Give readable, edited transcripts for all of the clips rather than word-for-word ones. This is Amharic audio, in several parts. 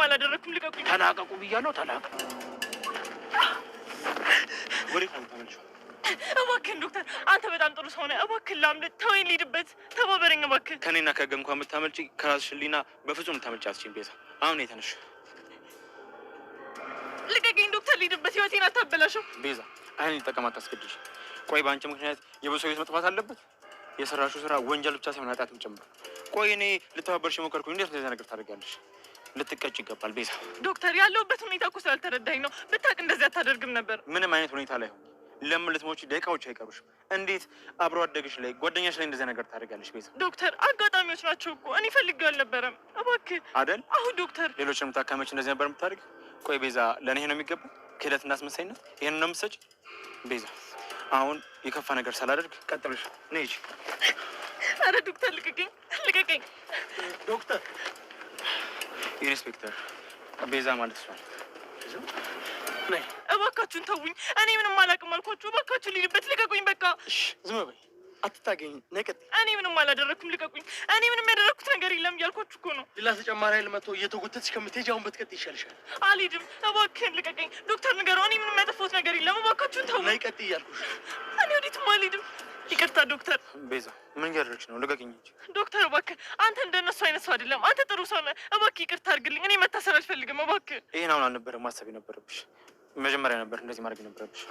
አላደረኩም። ልቀቁኝ። ተላቀቁ ብያለሁ። ተላቀቁ። ወሬ ነው ተመልሶ። እባክህን ዶክተር፣ አንተ በጣም ጥሩ ሰው ነህ። እባክህን ላምልጥ፣ ተወኝ፣ ልሂድበት፣ ተባበረኝ እባክህ። ከኔና ከገ እንኳን የምታመልጪ ከራስሽ ህሊና በፍጹም ልታመልጪ አትችይም ቤዛ። አሁን የተነሽ ልቀቀኝ ዶክተር፣ ልሂድበት፣ ህይወቴን አታበላሸው። ቤዛ አይን ሊጠቀም አታስገድሽ። ቆይ በአንቺ ምክንያት የብዙ ሰው መጥፋት አለበት? የሰራሽው ስራ ወንጀል ብቻ ሳይሆን ኃጢአትም ጭምር። ቆይ እኔ ልተባበርሽ የሞከርኩኝ እንዴት እንደዚህ ነገር ታደርጊያለሽ? ልትቀጭ ይገባል ቤዛ። ዶክተር ያለሁበት ሁኔታ እኮ ስላልተረዳኝ ነው። ብታውቅ እንደዚህ አታደርግም ነበር። ምንም አይነት ሁኔታ ላይ ሆኝ ለምን ልትሞቺ ደቂቃዎች አይቀሩሽም። እንዴት አብሮ አደግሽ ላይ ጓደኛሽ ላይ እንደዚህ ነገር ታደርጊያለሽ ቤዛ? ዶክተር አጋጣሚዎች ናቸው እኮ እኔ ፈልጌው አልነበረም። እባክህ አይደል? አሁን ዶክተር ሌሎችንም ታካሚዎች እንደዚህ ነበር የምታደርግ? ቆይ ቤዛ ለእኔ ነው የሚገባ ክህደት እና አስመሳይነት? ይሄን ነው የምትሰጪ ቤዛ? አሁን የከፋ ነገር ሳላደርግ ቀጥልሽ ነይ። አረ ዶክተር ልቀቀኝ፣ ልቀቀኝ ዶክተር። ኢንስፔክተር ቤዛ ማለት እሷ ነይ። እባካችሁን ተውኝ፣ እኔ ምንም አላውቅም አልኳችሁ። እባካችሁን ልሂድበት፣ ልቀቁኝ በቃ። ዝም በይ፣ አትታገኝ፣ ነይ ቀጥይ። እኔ ምንም አላደረኩም፣ ልቀቁኝ። እኔ ምንም ያደረኩት ነገር የለም እያልኳችሁ እኮ ነው። ሌላ ተጨማሪ ኃይል መጥቶ እየተጎተትሽ ከምትሄጂ አሁን ብትቀጥይ ይሻልሻል። አልሄድም፣ እባክህን ልቀቀኝ ዶክተር፣ ንገረው። እኔ ምንም ያጠፋሁት ነገር የለም፣ እባካችሁን ተውኝ። ነይ ቀጥይ እያልኩሽ። እኔ ወዴትም አልሄድም። ይቅርታ ዶክተር። ቤዛ ምን እያደረግሽ ነው? ልቀቅኝ እንጂ ዶክተር እባክህ፣ አንተ እንደነሱ አይነት ሰው አይደለም። አንተ ጥሩ ሰው ነህ። እባክህ ይቅርታ አድርግልኝ። እኔ መታሰር አልፈልግም። እባክህ ይሄን አሁን አልነበረም ማሰብ የነበረብሽ። መጀመሪያ ነበር እንደዚህ ማድረግ የነበረብሽ።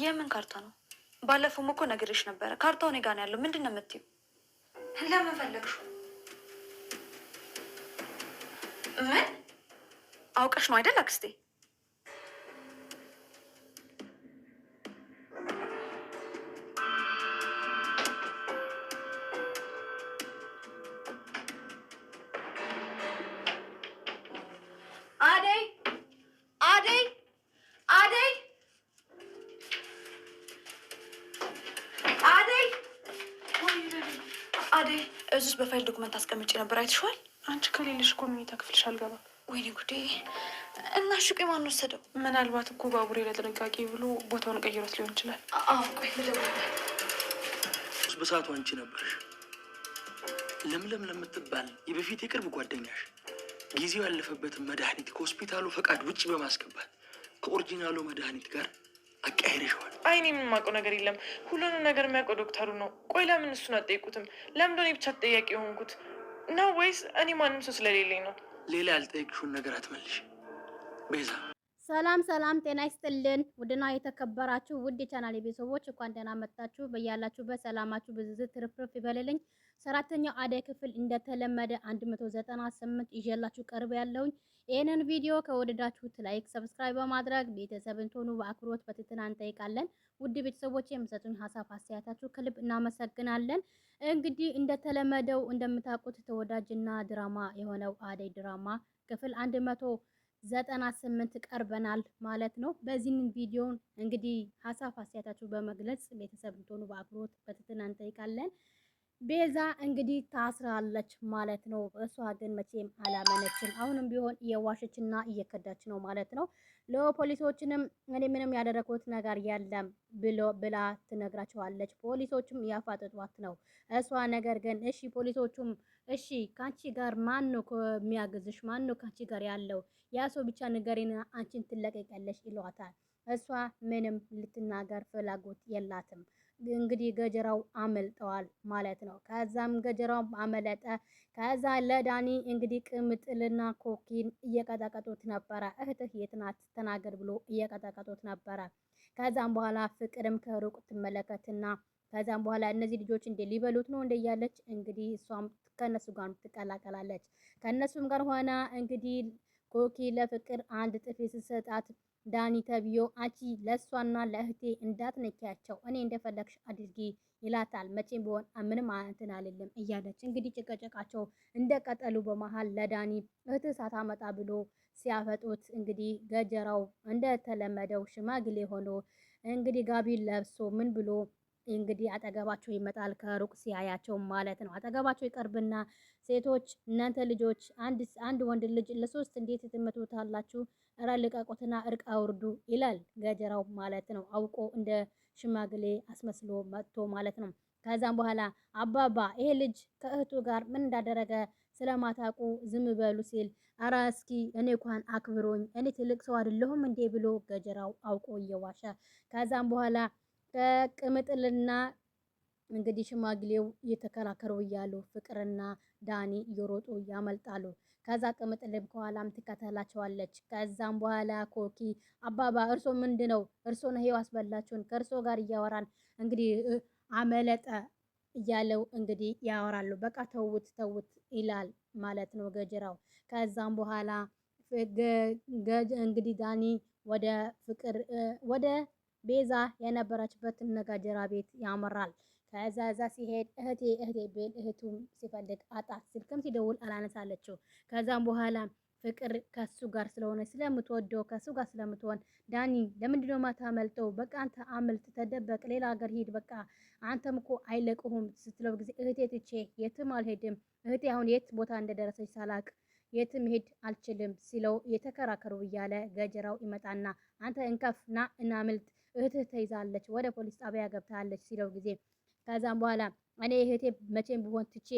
የምን ካርታ ነው? ባለፈውም እኮ ነግሬሽ ነበረ። ካርታው እኔ ጋር ነው ያለው። ምንድን ነው የምትይው? ለምን ፈለግሽው? ምን አውቀሽ ነው አይደል አክስቴ? አደይ አደይ አደይ አደይ አደይ፣ እዚህ ውስጥ በፋይል ዶክመንት አስቀምጬ ነበር። አይተሽዋል? አንቺ ከሌለሽ እኮ መኝታ ክፍልሽ አልገባም። ወይኔ ጉዴ! እና ሹቄ ማን ወሰደው? ምናልባት እኮ ባቡሬ ለጥንቃቄ ብሎ ቦታውን ቀይሮት ሊሆን ይችላል። ቆይ ልደውል። በሰዓቱ አንቺ ነበርሽ ለምለም ለምትባል የበፊት የቅርብ ጓደኛሽ ጊዜው ያለፈበትን መድኃኒት ከሆስፒታሉ ፈቃድ ውጭ በማስገባት ከኦሪጂናሉ መድኃኒት ጋር አቀያይረሽዋል። አይኔ ምን የማውቀው ነገር የለም። ሁሉንም ነገር የሚያውቀው ዶክተሩ ነው። ቆይ ለምን እሱን አትጠይቁትም? ለምን እኔ ብቻ ተጠያቂ የሆንኩት ነው? ወይስ እኔ ማንም ሰው ስለሌለኝ ነው? ሌላ ያልጠየቅሽውን ነገር አትመልሽ ቤዛ። ሰላም ሰላም፣ ጤና ይስጥልን ውድና የተከበራችሁ ውድ የቻናል ቤተሰቦች እንኳን ደህና መጣችሁ። በያላችሁበት ሰላማችሁ ብዝዝት ትርፍርፍ ይበልልኝ። ሰራተኛው አደይ ክፍል እንደተለመደ 198 ይዤላችሁ ቀርብ ያለውኝ። ይህንን ቪዲዮ ከወደዳችሁት ላይክ፣ ሰብስክራይብ በማድረግ ቤተሰብ እንትሆኑ በአክብሮት በትህትና እንጠይቃለን። ውድ ቤተሰቦች የምሰጡኝ ሀሳብ አስተያየታችሁ ከልብ እናመሰግናለን። እንግዲህ እንደተለመደው እንደምታውቁት ተወዳጅና ድራማ የሆነው አደይ ድራማ ክፍል 198 ቀርበናል ማለት ነው። በዚህን ቪዲዮ እንግዲህ ሀሳብ አስተያየታችሁ በመግለጽ ቤተሰብ እንትሆኑ በአክብሮት በትህትና እንጠይቃለን። ቤዛ እንግዲህ ታስራለች ማለት ነው። እሷ ግን መቼም አላመነችም። አሁንም ቢሆን እየዋሸችና እየከዳች ነው ማለት ነው። ለፖሊሶችንም እኔ ምንም ያደረኩት ነገር የለም ብላ ትነግራቸዋለች። ፖሊሶችም ያፋጥጧት ነው እሷ። ነገር ግን እሺ ፖሊሶቹም እሺ ካንቺ ጋር ማን ነው የሚያግዝሽ? ማን ነው ካንቺ ጋር ያለው? ያ ሰው ብቻ ንገሪና አንቺን ትለቀቂያለሽ ይሏታል። እሷ ምንም ልትናገር ፍላጎት የላትም። እንግዲህ ገጀራው አመልጠዋል ማለት ነው። ከዛም ገጀራው አመለጠ። ከዛ ለዳኒ እንግዲህ ቅምጥልና ኮኪን እየቀጠቀጡት ነበረ። እህትህ የት ናት ተናገር ብሎ እየቀጠቀጡት ነበረ። ከዛም በኋላ ፍቅርም ከሩቅ ትመለከትና ከዛም በኋላ እነዚህ ልጆች እንደ ሊበሉት ነው እንደ እያለች እንግዲህ እሷም ከነሱ ጋር ትቀላቀላለች። ከነሱም ጋር ሆና እንግዲህ ኮኪ ለፍቅር አንድ ጥፊ ስትሰጣት ዳኒ ተብዮ አንቺ ለሷና ለእህቴ እንዳትነኪያቸው እኔ እንደፈለግሽ አድርጊ ይላታል። መቼም ቢሆን ምንም እንትን አልልም እያለች እንግዲህ ጭቅጭቃቸው እንደቀጠሉ በመሃል ለዳኒ እህት ሳታመጣ ብሎ ሲያፈጡት እንግዲህ ገጀራው እንደተለመደው ሽማግሌ ሆኖ እንግዲህ ጋቢ ለብሶ ምን ብሎ እንግዲህ አጠገባቸው ይመጣል። ከሩቅ ሲያያቸው ማለት ነው። አጠገባቸው ይቀርብና ሴቶች እናንተ ልጆች አንድ ወንድ ልጅ ለሶስት እንዴት ትመቱታላችሁ? እረ ልቀቁትና እርቅ አውርዱ ይላል ገጀራው ማለት ነው። አውቆ እንደ ሽማግሌ አስመስሎ መጥቶ ማለት ነው። ከዛም በኋላ አባባ ይሄ ልጅ ከእህቱ ጋር ምን እንዳደረገ ስለማታውቁ ዝም በሉ ሲል አረ እስኪ እኔ እንኳን አክብሮኝ እኔ ትልቅ ሰው አይደለሁም እንዴ ብሎ ገጀራው አውቆ እየዋሸ ከዛም በኋላ ከቅምጥልና እንግዲህ ሽማግሌው እየተከራከሩ እያሉ ፍቅርና ዳኒ እየሮጡ ያመልጣሉ። ከዛ ቅምጥልም ከኋላም ትከተላቸዋለች። ከዛም በኋላ ኮኪ አባባ እርሶ ምንድነው እርሶ ነው ይሄው አስበላችሁን ከእርሶ ጋር እያወራን እንግዲህ አመለጠ እያለው እንግዲህ ያወራሉ። በቃ ተውት ተውት ይላል ማለት ነው ገጀራው። ከዛም በኋላ እንግዲህ ዳኒ ወደ ፍቅር ወደ ቤዛ የነበረችበትን ገጀራ ቤት ያመራል። ከዛ እዛ ሲሄድ እህቴ እህቴ ብል እህቱም ሲፈልግ አጣት። ስልክም ሲደውል አላነሳለችው። ከዛም በኋላ ፍቅር ከሱ ጋር ስለሆነ ስለምትወደው ከሱ ጋር ስለምትሆን ዳኒ ለምንድነው ማታመልጠው? በቃ አንተ አምልጥ፣ ተደበቅ፣ ሌላ ሀገር ሂድ፣ በቃ አንተም እኮ አይለቁህም ስትለው ጊዜ እህቴ ትቼ የትም አልሄድም፣ እህቴ አሁን የት ቦታ እንደደረሰች ሳላቅ የትም ሄድ አልችልም ሲለው የተከራከሩ እያለ ገጀራው ይመጣና አንተ እንከፍ ና እናምልጥ፣ እህትህ ተይዛለች፣ ወደ ፖሊስ ጣቢያ ገብታለች ሲለው ጊዜ ከዛም በኋላ እኔ እህቴ መቼም ቢሆን ትቼ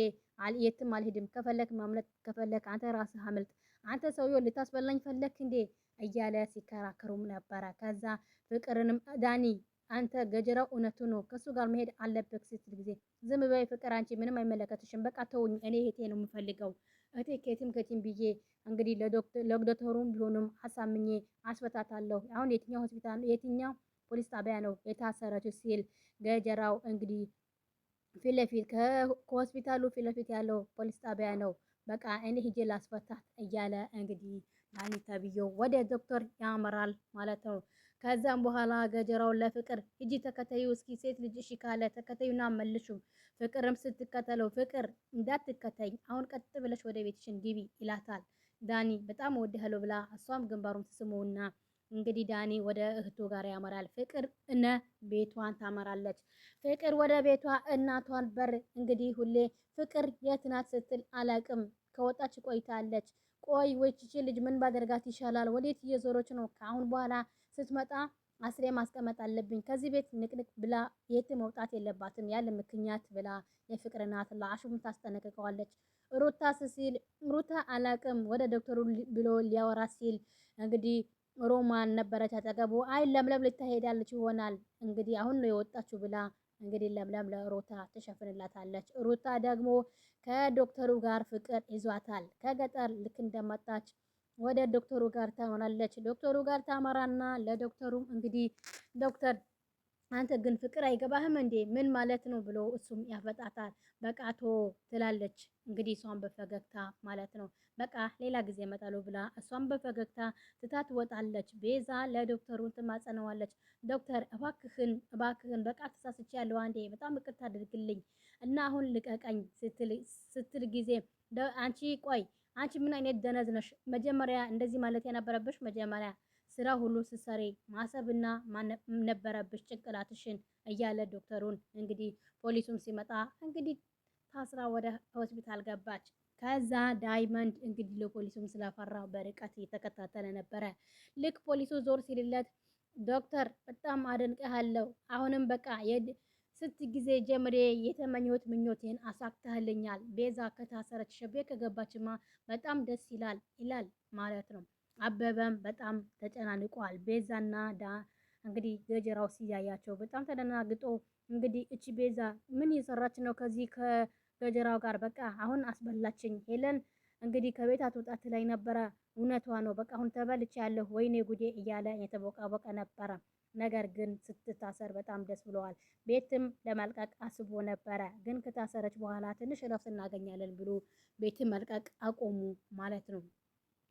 የትም አልሄድም፣ ከፈለክ ማምለጥ ከፈለክ አንተ ራስህ አምልጥ፣ አንተ ሰውዬው ልታስበላኝ ፈለክ እንዴ እያለ ሲከራከሩም ነበረ። ከዛ ፍቅርንም ዳኒ አንተ ገጀራው እውነቱ ነው ከሱ ጋር መሄድ አለበት ስትል ጊዜ ዝም በይ ፍቅር፣ አንቺ ምንም አይመለከትሽም፣ በቃ ተውኝ፣ እኔ እህቴ ነው የምፈልገው፣ እህቴ ከየትም ብዬ እንግዲህ ለዶክተሩም ቢሆንም አሳምኜ አስፈታታለሁ። አሁን የትኛው ሆስፒታል የትኛው ፖሊስ ጣቢያ ነው የታሰረችው ሲል ገጀራው እንግዲህ ፊት ለፊት ከሆስፒታሉ ፊት ለፊት ያለው ፖሊስ ጣቢያ ነው፣ በቃ እኔ ሂጄ ላስፈታት እያለ እንግዲህ ዳኒ ተብዬው ወደ ዶክተር ያመራል ማለት ነው። ከዛም በኋላ ገጀራው ለፍቅር ሂጂ ተከተዩ፣ እስኪ ሴት ልጅ እሺ ካለ ተከተዩና መልሹ። ፍቅርም ስትከተለው ፍቅር እንዳትከተኝ አሁን ቀጥ ብለሽ ወደ ቤትሽን ግቢ ይላታል። ዳኒ በጣም እወድሃለሁ ብላ እሷም ግንባሩን ትስመውና እንግዲህ ዳኒ ወደ እህቱ ጋር ያመራል። ፍቅር እነ ቤቷን ታመራለች። ፍቅር ወደ ቤቷ እናቷን በር እንግዲህ ሁሌ ፍቅር የት ናት ስትል አላቅም ከወጣች ቆይታለች። ቆይ ወይቺ ልጅ ምን ባደርጋት ይሻላል? ወዴት እየዞረች ነው? ከአሁን በኋላ ስትመጣ አስሬ ማስቀመጥ አለብኝ። ከዚህ ቤት ንቅንቅ ብላ የት መውጣት የለባትም ያለ ምክንያት ብላ የፍቅር እናት ለአሹም ታስጠነቅቀዋለች። ሩታ ሲል ሩታ አላቅም ወደ ዶክተሩ ብሎ ሊያወራ ሲል እንግዲህ ሮማን ነበረች አጠገቡ። አይ ለምለም ልትሄዳለች ይሆናል እንግዲህ አሁን ነው የወጣችው ብላ እንግዲህ ለምለም ለሩታ ትሸፍንላታለች። ሩታ ደግሞ ከዶክተሩ ጋር ፍቅር ይዟታል። ከገጠር ልክ እንደመጣች ወደ ዶክተሩ ጋር ታመራለች። ዶክተሩ ጋር ታመራና ለዶክተሩም እንግዲህ ዶክተር አንተ ግን ፍቅር አይገባህም እንዴ ምን ማለት ነው ብሎ እሱም ያፈጣታል። በቃ ትላለች እንግዲህ እሷን በፈገግታ ማለት ነው። በቃ ሌላ ጊዜ እመጣለሁ ብላ እሷን በፈገግታ ትታት ትወጣለች። ቤዛ ለዶክተሩን ትማጸነዋለች። ዶክተር እባክህን በቃ ተሳስቻለሁ፣ አንዴ በጣም ይቅርታ አድርግልኝ እና አሁን ልቀቀኝ ስትል ጊዜ አንቺ ቆይ አንቺ ምን አይነት ደነዝ ነሽ? መጀመሪያ እንደዚህ ማለት የነበረብሽ መጀመሪያ ስራ ሁሉ ስትሰሪ ማሰብና ነበረብሽ ጭንቅላትሽን እያለ ዶክተሩን እንግዲህ ፖሊሱም ሲመጣ እንግዲህ ታስራ ወደ ሆስፒታል ገባች። ከዛ ዳይመንድ እንግዲህ ለፖሊሱም ስለፈራ በርቀት እየተከታተለ ነበረ። ልክ ፖሊሱ ዞር ሲልለት ዶክተር በጣም አደንቅሃለሁ፣ አሁንም በቃ ስንት ጊዜ ጀምሬ የተመኘሁት ምኞቴን አሳክተህልኛል። ቤዛ ከታሰረች ሸቤ ከገባችማ በጣም ደስ ይላል ማለት ነው። አበበም በጣም ተጨናንቋል። ቤዛና እንግዲህ ገጀራው ሲያያቸው በጣም ተደናግጦ እንግዲህ እቺ ቤዛ ምን እየሰራች ነው ከዚህ ከገጀራው ጋር? በቃ አሁን አስበላችኝ። ሄለን እንግዲህ ከቤት አትወጣት ላይ ነበረ። እውነቷ ነው። በቃ አሁን ተበልቼ ያለሁ ወይኔ ጉዴ እያለ የተቦቀቦቀ ነበረ። ነገር ግን ስትታሰር በጣም ደስ ብለዋል። ቤትም ለመልቀቅ አስቦ ነበረ። ግን ከታሰረች በኋላ ትንሽ እረፍት እናገኛለን ብሎ ቤትም መልቀቅ አቆሙ ማለት ነው።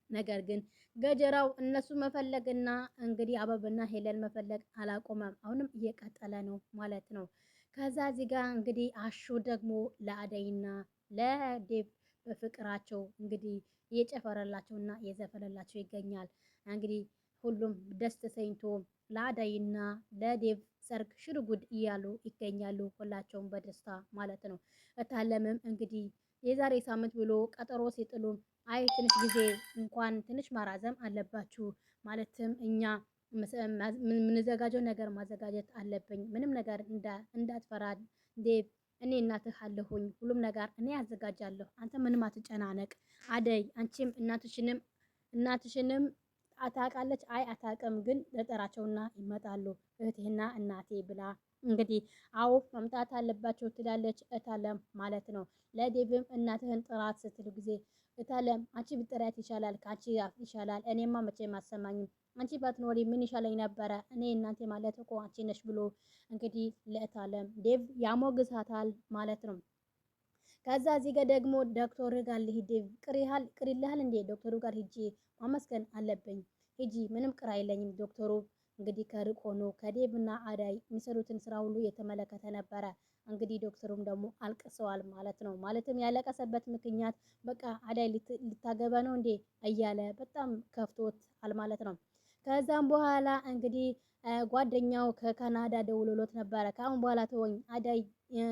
ነገር ግን ገጀራው እነሱ መፈለግና እንግዲህ አበብና ሄለን መፈለግ አላቆመም። አሁንም እየቀጠለ ነው ማለት ነው። ከዛ እዚህ ጋር እንግዲህ አሹ ደግሞ ለአደይና ለዴቭ በፍቅራቸው እንግዲህ እየጨፈረላቸውና እየዘፈነላቸው ይገኛል። እንግዲህ ሁሉም ደስ ተሰኝቶ ለአደይና ለዴቭ ሰርግ ሽርጉድ እያሉ ይገኛሉ። ሁላቸውም በደስታ ማለት ነው። እታለምም እንግዲህ የዛሬ ሳምንት ብሎ ቀጠሮ ሲጥሉ አይ ትንሽ ጊዜ እንኳን ትንሽ ማራዘም አለባችሁ፣ ማለትም እኛ የምንዘጋጀው ነገር ማዘጋጀት አለብኝ፣ ምንም ነገር እንዳትፈራ ዴቭ እኔ እናትህ አለሁኝ፣ ሁሉም ነገር እኔ አዘጋጃለሁ። አንተ ምንም አትጨናነቅ አደይ። አንቺም እናትሽንም አታውቃለች? አይ አታውቅም፣ ግን ለጠራቸውና ይመጣሉ እህቴና እናቴ ብላ እንግዲህ አዎ መምጣት አለባቸው ትላለች እታለም ማለት ነው። ለዴቭም እናትህን ጥራት ስትል ጊዜ እታለም አንቺ ብትጠሪያት ይሻላል፣ ከአንቺ ይሻላል። እኔማ መቼም አሰማኝም። አንቺ ባትኖሪ ምን ይሻለኝ ነበረ? እኔ እናንተ ማለት እኮ አንቺ ነሽ ብሎ እንግዲህ ለእታለም ዴቭ ያሞግሳታል ማለት ነው። ከዛ እዚህ ጋር ደግሞ ዶክተር ጋር ልሂድ ዴቭ ቅር ይልሃል እንዴ? ዶክተሩ ጋር ሂጂ ማመስገን አለብኝ። ሂጂ ምንም ቅር አይለኝም። ዶክተሩ እንግዲህ ከርቅ ሆኖ ከዴቭ እና አዳይ የሚሰሩትን ስራ ሁሉ የተመለከተ ነበረ። እንግዲህ ዶክተሩም ደግሞ አልቅሰዋል ማለት ነው። ማለትም ያለቀሰበት ምክንያት በቃ አዳይ ልታገባ ነው እንዴ እያለ በጣም ከፍቶታል ማለት ነው። ከዛም በኋላ እንግዲህ ጓደኛው ከካናዳ ደውሎሎት ነበረ። ከአሁን በኋላ ተወኝ፣ አዳይ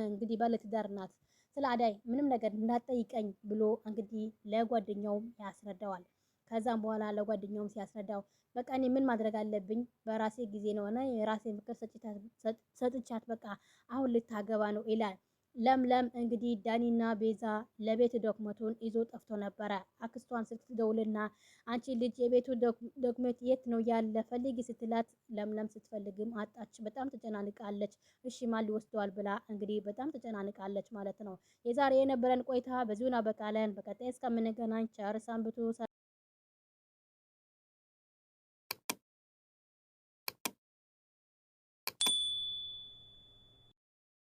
እንግዲህ ባለትዳር ናት፣ ስለ አዳይ ምንም ነገር እንዳትጠይቀኝ ብሎ እንግዲህ ለጓደኛውም ያስረዳዋል። ከዛም በኋላ ለጓደኛውም ሲያስረዳው በቃ እኔ ምን ማድረግ አለብኝ? በራሴ ጊዜ ነው እና የራሴ ምክር ሰጥቻት በቃ አሁን ልታገባ ነው ይላል። ለምለም እንግዲህ ዳኒና ቤዛ ለቤት ዶክመንቱን ይዞ ጠፍቶ ነበረ። አክስቷን ስልክ ትደውልና አንቺ ልጅ የቤቱ ዶክመንት የት ነው ያለ ፈልጊ ስትላት ለምለም ስትፈልግም አጣች። በጣም ተጨናንቃለች። እሺ ማን ሊወስደዋል ብላ እንግዲህ በጣም ተጨናንቃለች ማለት ነው። የዛሬ የነበረን ቆይታ በዚሁ እናበቃለን። በቀጣይ እስከምንገናኝ ቸር ሰንብቱ።